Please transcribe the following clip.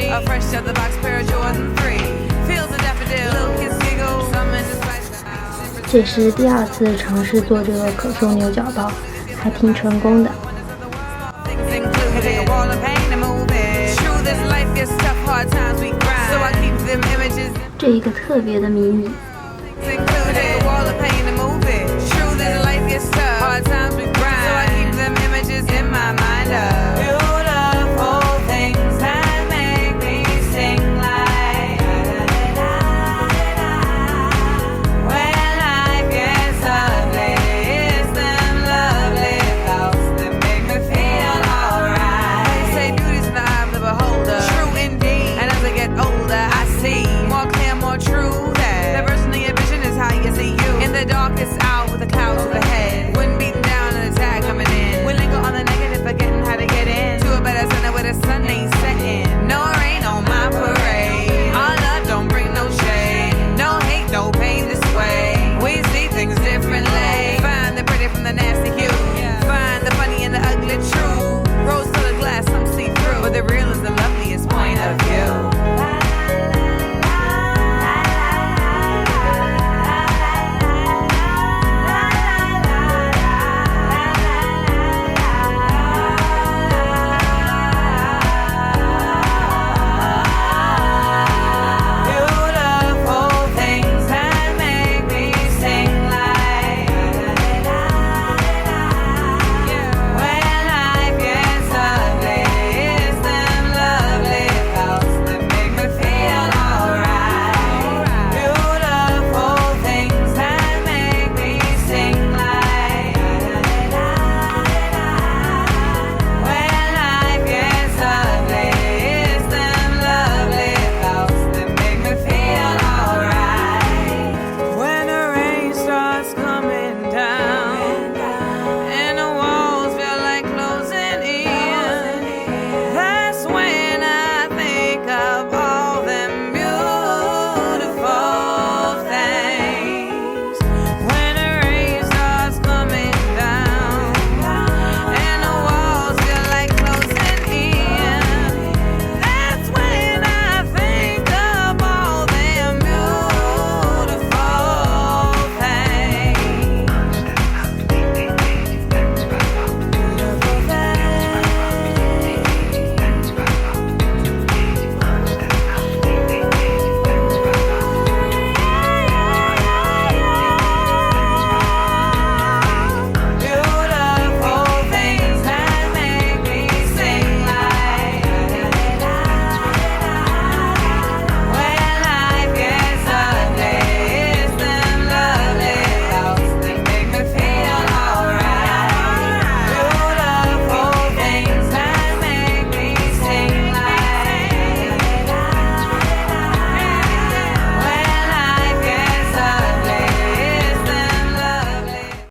A fresh out the box pair of Jordan 3 feels a daffodil, little kids giggle, some in the spice. 这是第2次尝试做这个可颂牛角包，还挺成功的。这一个特别的迷你。